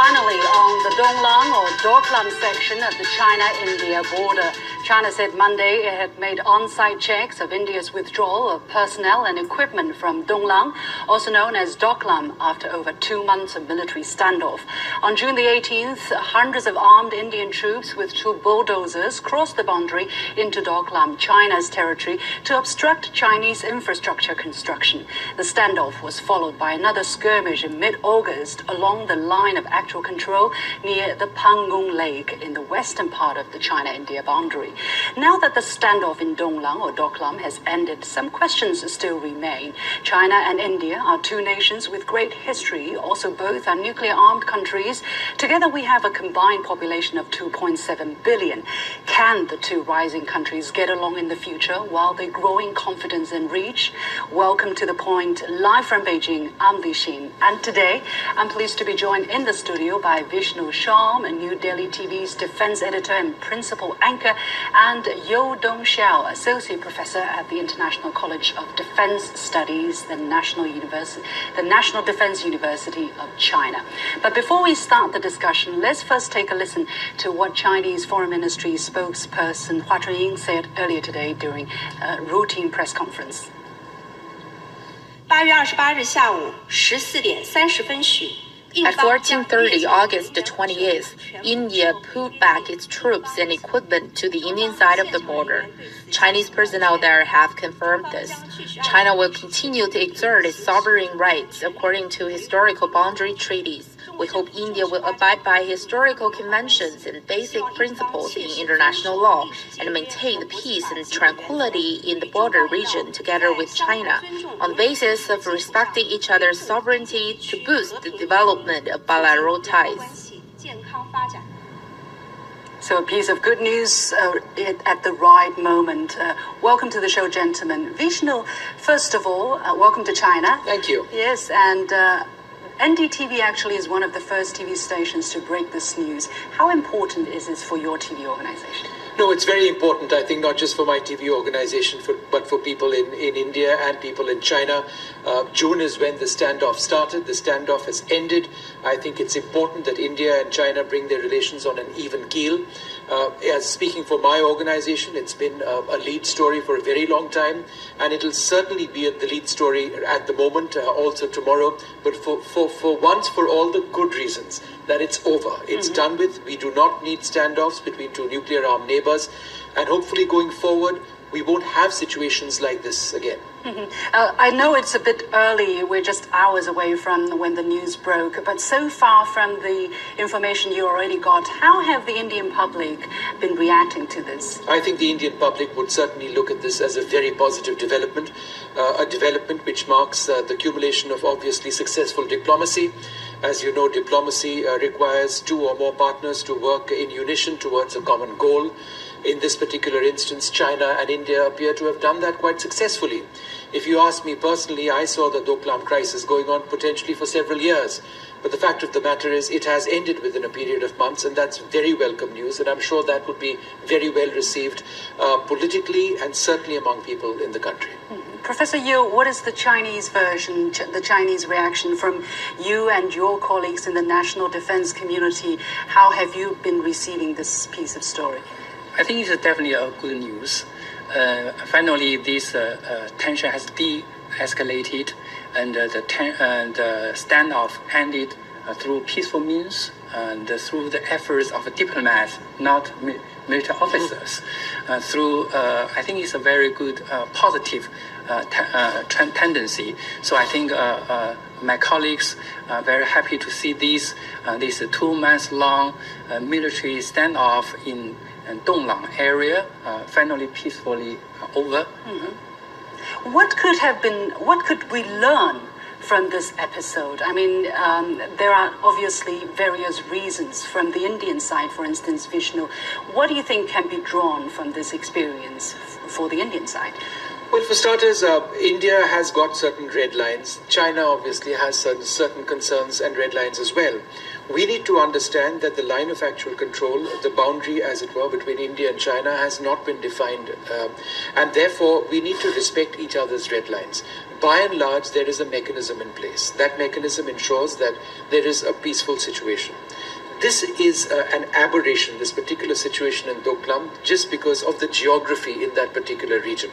Finally, on the Doklam or Doklam section of the China-India border, China said Monday it had made on-site checks of India's withdrawal of personnel and equipment from Doklam, also known as Doklam, after over 2 months of military standoff. On June the 18th, hundreds of armed Indian troops with 2 bulldozers crossed the boundary into Doklam, China's territory, to obstruct Chinese infrastructure construction. The standoff was followed by another skirmish in mid-August along the line of actual control near the Pangong Lake in the western part of the China-India boundary. Now that the standoff in Doklam has ended, some questions still remain. China and India are 2 nations with great history, also both are nuclear-armed countries. Together we have a combined population of 2.7 billion. Can the 2 rising countries get along in the future while they grow in confidence and reach? Welcome to The Point, live from Beijing. I'm Li Xin, and today I'm pleased to be joined in the studio by Vishnu Sharma, a New Delhi TV's defense editor and principal anchor, and You Dongxiao, associate professor at the International College of Defense Studies, the National Defense University of China. But before we start the discussion, let's first take a listen to what Chinese Foreign Ministry spokesperson Hua Chunying said earlier today during a routine press conference. 8月28日下午14点30分许。 At 14:30 August 20th, India pulled back its troops and equipment to the Indian side of the border. Chinese personnel there have confirmed this. China will continue to exert its sovereign rights according to historical boundary treaties. We hope India will abide by historical conventions and basic principles in international law and maintain the peace and tranquility in the border region together with China on the basis of respecting each other's sovereignty to boost the development of bilateral ties. So a piece of good news at the right moment. Welcome to the show, gentlemen. Vishnu, first of all, welcome to China. Thank you. Yes, and NDTV actually is one of the first TV stations to break this news. How important is this for your TV organization? No, it's very important, I think, not just for my TV organization, but for people in India and people in China. June is when the standoff started. The standoff has ended. I think it's important that India and China bring their relations on an even keel. As speaking for my organization, it's been a lead story for a very long time, and it'll certainly be the lead story at the moment, also tomorrow, but for once, for all the good reasons, that it's over. It's done with. We do not need standoffs between 2 nuclear-armed neighbors, and hopefully going forward, we won't have situations like this again. I know it's a bit early, we're just hours away from when the news broke, but so far from the information you already got, how have the Indian public been reacting to this? I think the Indian public would certainly look at this as a very positive development, a development which marks the accumulation of obviously successful diplomacy. As you know, diplomacy requires 2 or more partners to work in unison towards a common goal. In this particular instance, China and India appear to have done that quite successfully. If you ask me personally, I saw the Doklam crisis going on potentially for several years. But the fact of the matter is it has ended within a period of months, and that's very welcome news. And I'm sure that would be very well received politically and certainly among people in the country. Professor Yu, what is the Chinese version, the Chinese reaction from you and your colleagues in the national defense community? How have you been receiving this piece of story? I think it's definitely a good news. Finally, this tension has de-escalated, and the standoff ended through peaceful means and through the efforts of diplomats, not military officers. I think it's a very good, positive tendency. So I think my colleagues are very happy to see this 2 months long military standoff in Doklam area finally peacefully over. What could we learn from this episode? I mean, there are obviously various reasons from the Indian side, for instance, Vishnu. What do you think can be drawn from this experience for the Indian side? Well, for starters, India has got certain red lines. China obviously has certain concerns and red lines as well. We need to understand that the line of actual control, the boundary, as it were, between India and China has not been defined. And therefore, we need to respect each other's red lines. By and large, there is a mechanism in place. That mechanism ensures that there is a peaceful situation. this is an aberration, this particular situation in Doklam, just because of the geography in that particular region.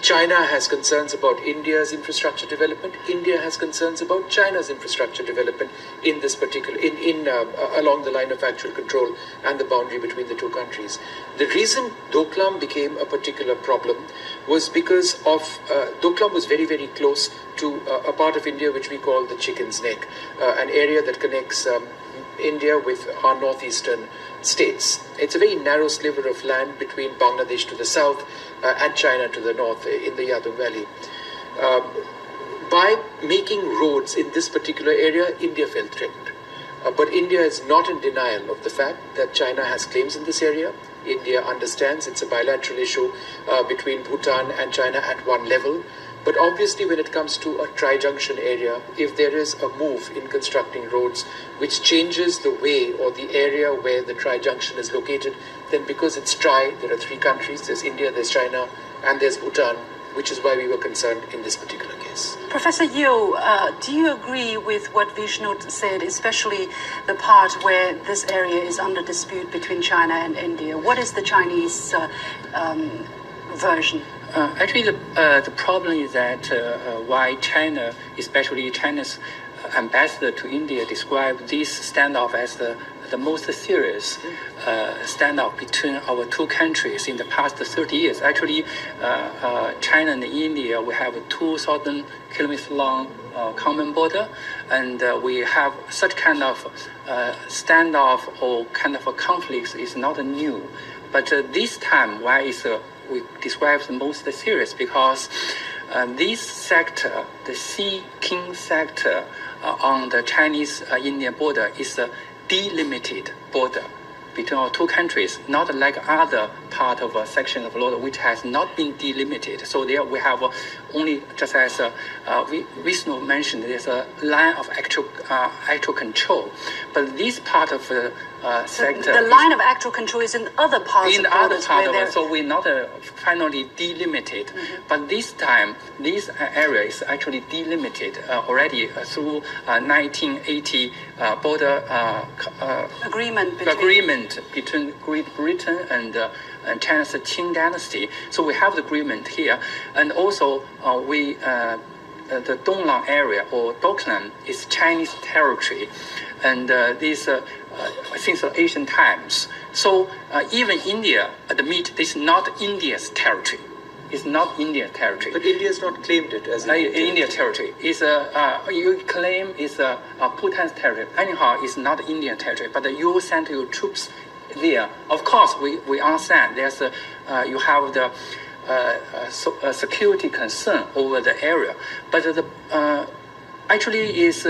China has concerns about India's infrastructure development. India has concerns about China's infrastructure development in this particular, along the line of actual control and the boundary between the two countries. The reason Doklam became a particular problem was because of Doklam was very, very close to a part of India which we call the Chicken's Neck, an area that connects India with our northeastern states. It's a very narrow sliver of land between Bangladesh to the south and China to the north in the Yadung Valley. By making roads in this particular area, India felt threatened. But India is not in denial of the fact that China has claims in this area. India understands it's a bilateral issue between Bhutan and China at one level. But obviously, when it comes to a tri-junction area, if there is a move in constructing roads which changes the way or the area where the tri-junction is located, then because it's tri, there are three countries, there's India, there's China, and there's Bhutan, which is why we were concerned in this particular case. Professor Yeo, do you agree with what Vishnu said, especially the part where this area is under dispute between China and India? What is the Chinese version? Actually, the problem is that why China, especially China's ambassador to India, described this standoff as the most serious standoff between our two countries in the past 30 years. Actually, China and India, we have a 2,000 kilometers long common border, and we have such kind of standoff or kind of a conflict is not new. But this time, why is we describe the most serious? Because this sector, the Sea King sector on the Chinese-Indian border is a delimited border between our two countries, not like other part of a section of border which has not been delimited. So there we have only, just as Vishnu mentioned, there's a line of actual control. But this part of the sector, the line of actual control is in other parts. In of other part of it, so we're not finally delimited. But this time, this area is actually delimited already through 1980 border agreement between Great Britain and China's Qing dynasty. So we have the agreement here, and also the Doklam area or Doklam is Chinese territory, and this since the ancient times. So even India admit this is not India's territory. It's not Indian territory. But India has not claimed it as Indian territory. It's you claim it's Bhutan's territory. Anyhow, it's not Indian territory. But you send your troops there. Of course, we understand. There's you have the security concern over the area, but actually is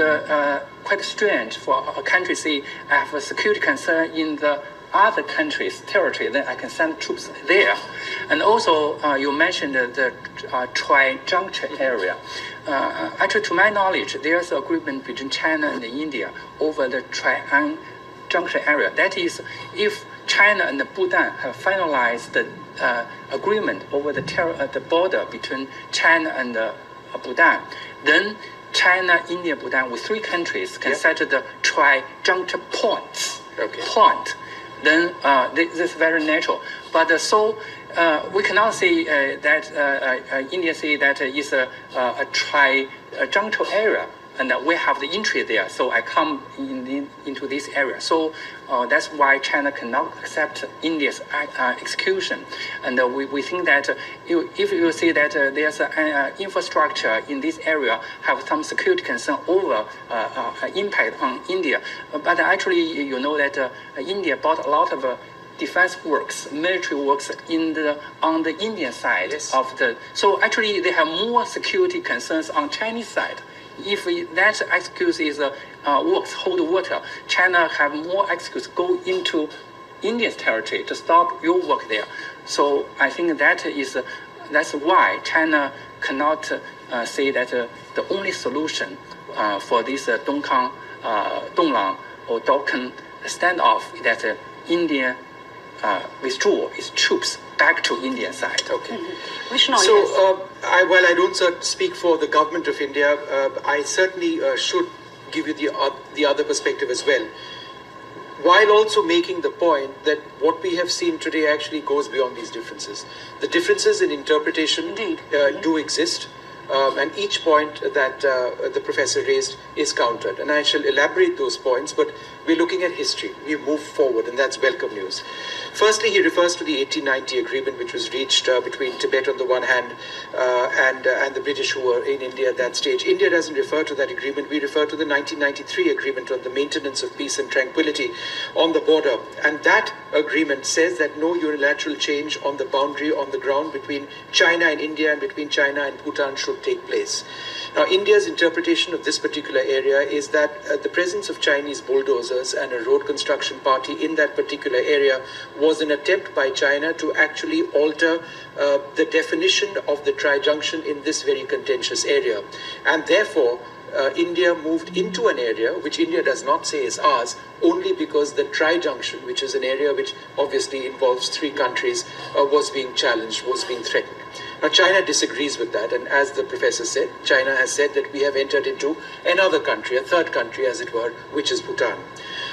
quite strange for a country say I have a security concern in the other country's territory, then I can send troops there. And also, you mentioned the tri-junction area. Actually, to my knowledge, there's an agreement between China and India over the tri-junction area. That is, if China and Bhutan have finalized the agreement over the border between China and Bhutan, then China, India, Bhutan, with three countries can set the tri-junction points. Then this is very natural. But we cannot say that India say that is a tri-junction area, and we have the entry there. So I come into this area. So that's why China cannot accept India's execution. And we think that if you see that there's an infrastructure in this area have some security concern over impact on India. But actually, you know that India bought a lot of defense works, military works on the Indian side of the. So actually, they have more security concerns on Chinese side. If that excuse is works hold water, China have more excuse go into India's territory to stop your work there. So I think that's why China cannot say that the only solution for this Doklam or Doklam standoff is that India withdraw its troops back to Indian side. Okay. Vishnu, so, while I don't speak for the government of India, I certainly should give you the other perspective as well. while also making the point that what we have seen today actually goes beyond these differences. The differences in interpretation do exist. And each point that the professor raised is countered. And I shall elaborate those points, but we're looking at history. We've moved forward, and that's welcome news. Firstly, he refers to the 1890 agreement, which was reached between Tibet on the one hand and the British who were in India at that stage. India doesn't refer to that agreement. We refer to the 1993 agreement on the maintenance of peace and tranquility on the border. And that agreement says that no unilateral change on the boundary on the ground between China and India and between China and Bhutan should take place. Now, India's interpretation of this particular area is that the presence of Chinese bulldozers and a road construction party in that particular area was an attempt by China to actually alter the definition of the tri-junction in this very contentious area. And therefore, India moved into an area which India does not say is ours, only because the tri-junction, which is an area which obviously involves three countries, was being challenged, was being threatened. Now, China disagrees with that, and as the professor said, China has said that we have entered into another country, a third country, as it were, which is Bhutan.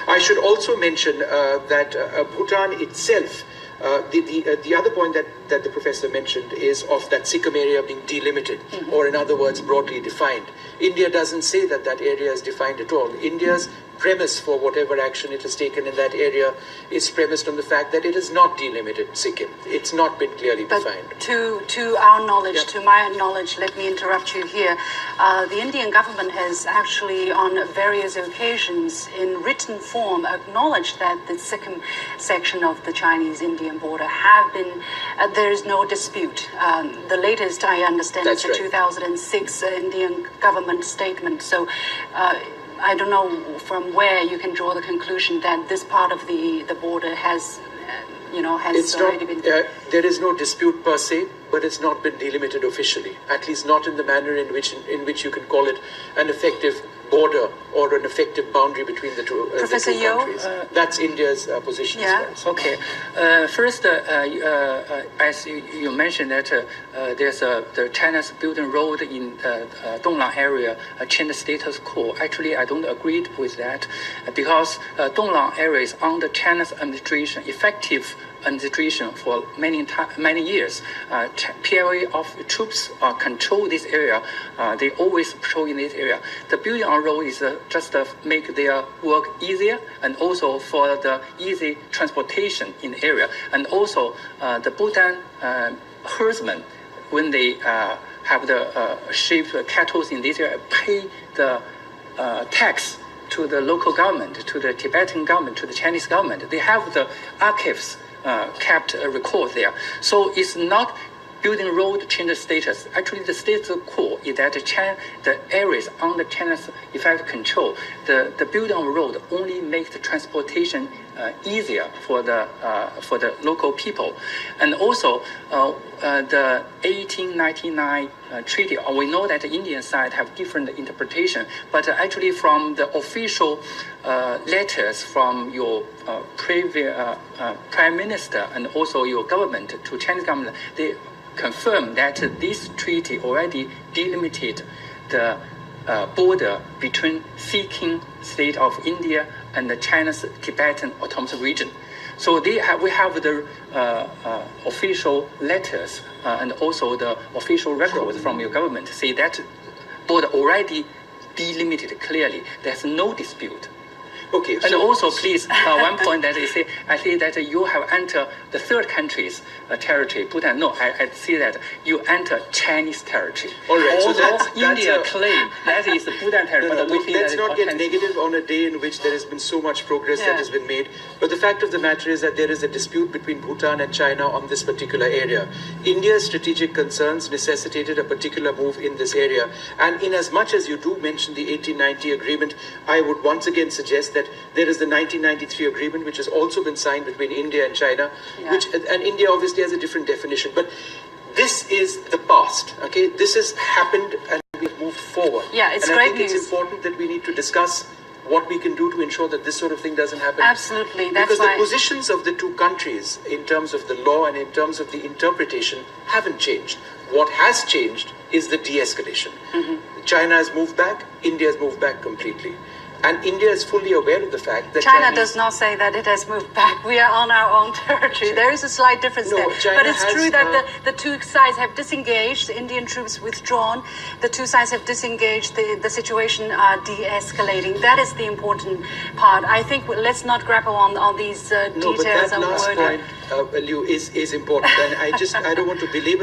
I should also mention that Bhutan itself, the other point that the professor mentioned is of that Sikkim area being delimited, or in other words, broadly defined. India doesn't say that that area is defined at all. India's premise for whatever action it has taken in that area is premised on the fact that it has not delimited Sikkim. It's not been clearly defined. To our knowledge, to my knowledge, let me interrupt you here. The Indian government has actually on various occasions in written form acknowledged that the Sikkim section of the Chinese-Indian border have been, there is no dispute. The latest, I understand, That's is the right. 2006 Indian government statement. So I don't know from where you can draw the conclusion that this part of the border has, has It's already not, been. there is no dispute per se, but it's not been delimited officially, at least not in the manner in which you can call it an effective border or an effective boundary between the two, Professor Yeo, countries. That's India's position Yeah. as well. Okay. First, as you mentioned that there's the China's building road in Doklam area changed the status quo. Actually, I don't agree with that because Doklam area is under China's administration, effective administration for many years. PLA of troops control this area. They always patrol in this area. The building on road is just make their work easier and also for the easy transportation in the area. And also the Bhutan herdsmen, when they have the sheep, cattle in this area, pay the tax to the local government, to the Tibetan government, to the Chinese government. They have the archives kept a record there. So it's not building road change status. Actually, the status quo is that the areas under China's effective control, the building of road only makes the transportation easier for the local people. And also, the 1899 treaty, we know that the Indian side have different interpretation, but actually from the official letters from your previous prime minister and also your government to Chinese government, they confirm that this treaty already delimited the border between Sikkim state of India and the China's Tibetan autonomous region. So we have the official letters and also the official records from your government say that border already delimited clearly. There's no dispute. Okay. And also, please, one point that I see that you have entered the third country's territory, Bhutan. No, I see that you enter Chinese territory. All right, so that's India claim that is the Bhutan territory. No, but we think let's that not get negative on a day in which there has been so much progress that has been made. But the fact of the matter is that there is a dispute between Bhutan and China on this particular area. India's strategic concerns necessitated a particular move in this area. And in as much as you do mention the 1890 agreement, I would once again suggest that there is the 1993 agreement, which has also been signed between India and China, and India obviously has a different definition. But this is the past, okay? This has happened and we've moved forward. Yeah, it's and great I think news. it's important that we need to discuss what we can do to ensure that this sort of thing doesn't happen. Absolutely, that's because why. the positions of the two countries in terms of the law and in terms of the interpretation haven't changed. What has changed is the de-escalation. China has moved back, India has moved back completely. And India is fully aware of the fact that China does not say that it has moved back. We are on our own territory. There is a slight difference there. China But it's has, true that the two sides have disengaged, the Indian troops withdrawn, the two sides have disengaged, the situation are de-escalating. That is the important part. I think let's not grapple on these details but that and last wording. point, Liu, is important. And I don't want to belabor